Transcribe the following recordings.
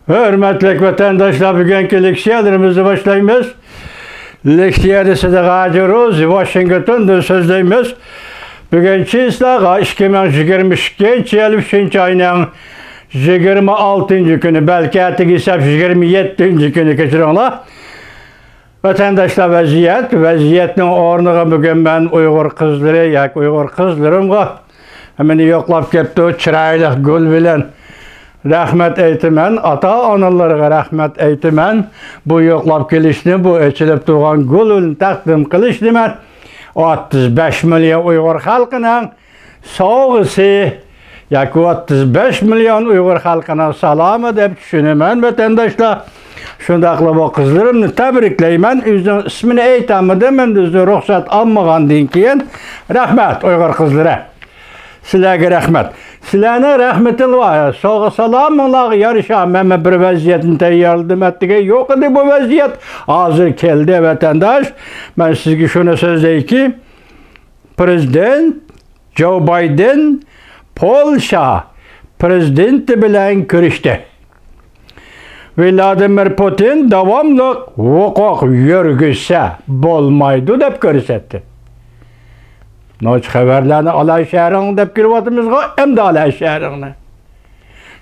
Hürmetli vatandaşlar, bugünkü leksiyalarımızı başlayımız. Leksiyada size gacırız, Washington'da sözleyimiz. Bugün çizlağa 2022 yıl 3. ayının 26. günü, belki artık hesap 27. günü geçirenler. Vatandaşlar vaziyetin ornuğa bugün ben Uygur kızları, yak Uygur kızlarımga hemen yoklap kepti o çıraylı gül bilen. Rahmet eytimen, ata-analarga rahmet eytimen. Bu yoklap kelişni, bu içilip durgan gülün takdim kılışni men. 35 milyon Uygur halkının soğusu, yak 35 milyon Uygur halkına salamı dep düşünümen vatandaşlar. Şundakla bu kızlarımni tebrikleymen, üzün ismini eytamadım, ben düzü ruhsat almagan deyin keyin. Rahmet Uygur kızlara. Sizlerge rahmet. Sizlerine rahmetil var. Soğa salamlar yarışa. Ben bir vaziyetin teyyarladım ettiği yok idi bu vaziyet. Hazır geldi vatandaş. Ben sizge şunu söyleyeyim ki Prezident Joe Biden Polşa prezidenti bilen görüştü. Vladimir Putin davamlı hukuk yürgüse bolmaydı dep görsetti. Noç haberlerini alay şehrini dep girvatımızga hem de alay şehrini.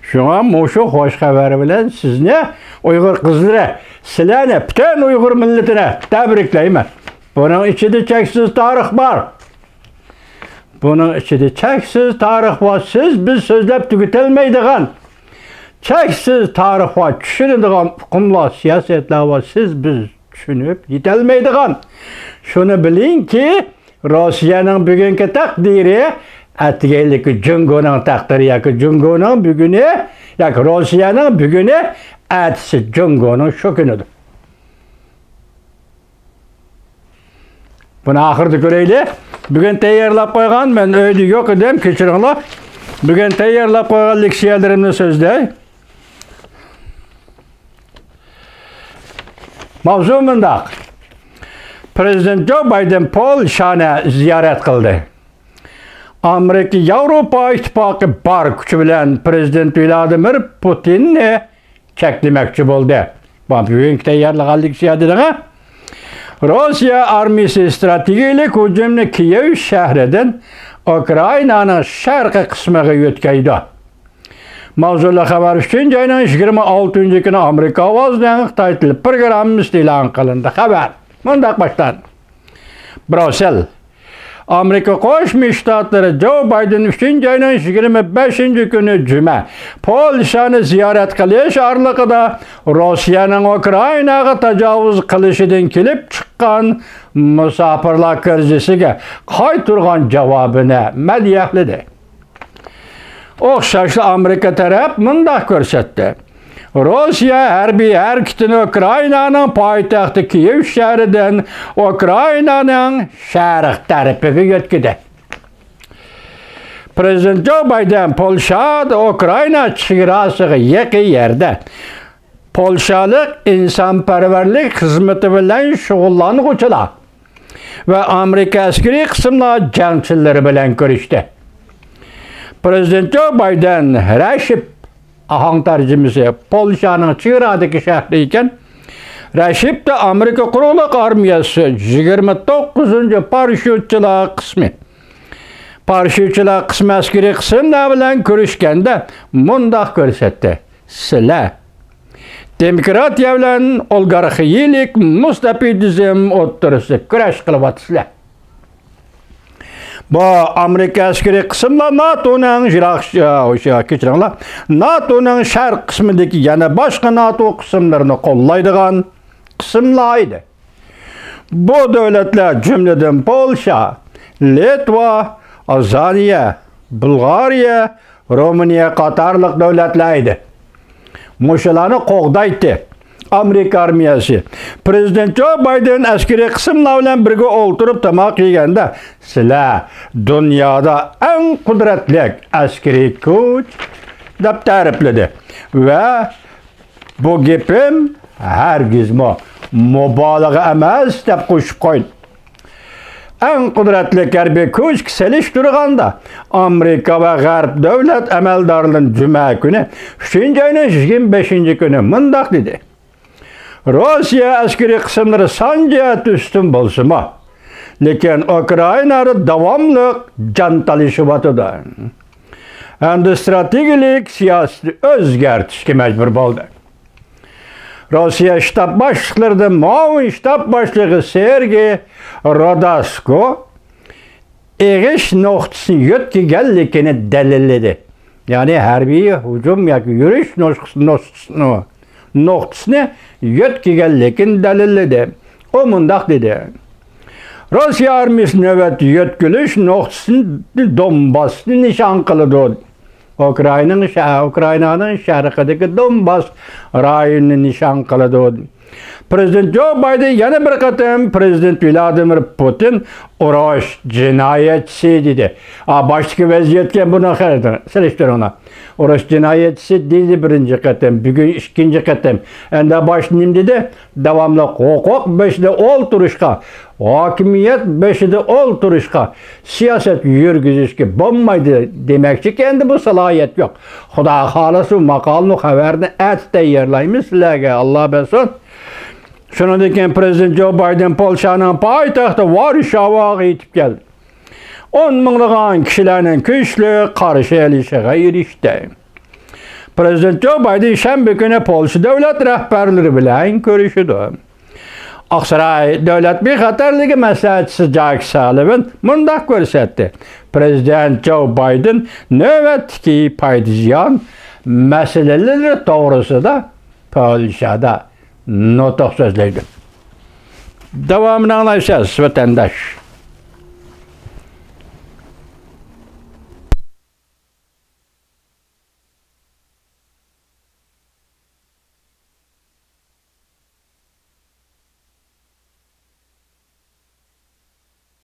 Şuna muşu hoş haberi bilen sizne Uygur kızları, sizlerine, bütün Uygur milletine tebrikleyim. Bunun içinde çeksiz tarih var. Bunun içinde çeksiz tarih var. Siz biz sözlep tüketilmeydiğin. Çeksiz tarih var. Düşünüdüğün kumla siyasetler var. Siz biz düşünüp yetelmeydiğin. Şunu bilin ki Rusya'nın bugünkü takdiri etkilik Cungo'nun takdiri yakı Cungo'nun bugünü yakı Rusya'nın bugünü etsi Cungo'nun şu günüdür. Bunu ahırda göreyli. Bugün teyyarlap koygan ben öyle yok edeyim keçirinler. Bugün teyyarlap koygan leksiyelerimde sözde. Mavzumunda Prezident Joe Biden Polşa'na ziyaret kıldı. Amerika Avrupa İttifakı bar gücü bilen Prezident Vladimir Putin'i çeklemekçi oldu. Bu büyük teyyarlık siyadına. Rusya armisi stratejik hücumunu Kiev şehrinden Ukrayna'nın şarkı kısmına yetkeydi. Mavzula haber 3. ayının 26. günü Amerika avazdan Xitay programımız ilan kılındı. Haber. Bundak baştan. Brüssel. Amerika Koşmuş Ştatları Joe Biden 3. ayının 25. günü Cuma Polşa'nı ziyaret kılış arlıqıda Rusya'nın Ukrayna'ya tecavüz kılışıdan kelip çıkan misafirlar krizisiga qay turgan cevabını medyahlidi. Oxşaşlı Amerika taraf mındak görsetti. Rusya harbiy hareketini Ukrayna'nın payitaxtı Kiev şehrinden Ukrayna'nın şarq tarafiga yetkidi. Prezident Joe Biden Polşa'da Ukrayna chegarasiga yaqin yerde Polşalık insonparvarlik xizmati bilan shug'ullanuvchilar ve Amerika askeri qismlar jangchilari bilan ko'rishdi. Prezident Joe Biden Rashib ahang tarjimasi Polşa'nın chegaradagi shahri ekan. Rashib de Amerika Qurolli armiyasi 29. parashyutchilar qismi. Parashyutchilar qismi askeri qismlar bilan ko'rishganda mundaq ko'rsatdi. Sizlar demokratiya bilan oligarxiyalik mustafidizm o'rtasida kurash qilyapsizlar. Bu Amerika askeri kısımlar NATO'nun şark kısmındaki yana başka NATO kısımlarını kollaydıgan kısımlarıydı. Bu devletler cümleden Polşa, Litva, Azaniya, Bulgariya, Romanya qatarlıq devletleriydi. Muşalarını qoğdaydı. Amerika armiyası. Prezident Joe Biden askeri kısımlar bilan birga o'ltirib tamoq yeganda sizlar dünyada en kudretli askeri kuch deb ta'rifladi ve bu gapim hargiz mubolag'a emas deb qo'shib qo'ydi. en kudretli harbiy kuch kiseliş durganda Amerika ve Garp devlet emeldarlığının cuma günü 3. ayının 25. günü mındak dedi. Rusya askeri kısımları sancıya üstün bolsuma. Lekin Ukrayna'da davamlı can talışıbatıda. Endi strategik siyasi özgertişke mecbur boldu. Rusya ştab başlıklarında muavin ştab başlığı Sergey Rodasko eğiş noktasını yötkigellikini delilledi. Yani harbiy hücum ya yürüyüş noktasını yötkigellikini delilledi. O mundak dedi. Rusya armiyası nöbet yötkülüş noktasını Donbass'ını nişan kılıdı. Ukrayna'nın şarkıdaki Donbass rayonunu nişan kılıdı. Prezident Joe Biden yana bir qatam Prezident Vladimir Putin urush cinayetçisi dedi. Baştaki vaziyetken buna qaradi. Seliştir ona. Urush cinayetçisi dedi birinci qatam, bugün ikinci qatam. Endi başlayayım dedi. Davamlı hukuk beşide olturuşqa, hakimiyet beşide olturuşqa, siyaset yürgüzüşke bombaydı demekçi ki endi bu salayet yok. Xuda xalası makalını xabarini etde yerlaymiz sizlarga Allah bilsin. Şundan Prezident Joe Biden Polşa'nın paytaxtı Varşavaga yetip geldi. 10 minglığan kişilerin güçlü karşı elişiğe erişti. Prezident Joe Biden şembe günü Polşa devlet rehberleri bilen görüşüdü. Aksaray Devlet Bexatarlığı Məsləhətçisi Jack Sullivan mundaq göstərdi. Prezident Joe Biden növbətdəki paydıcan məsələləri doğrusunda Polşada notuq sözləydi. Devamını anlayacağız vatandaş.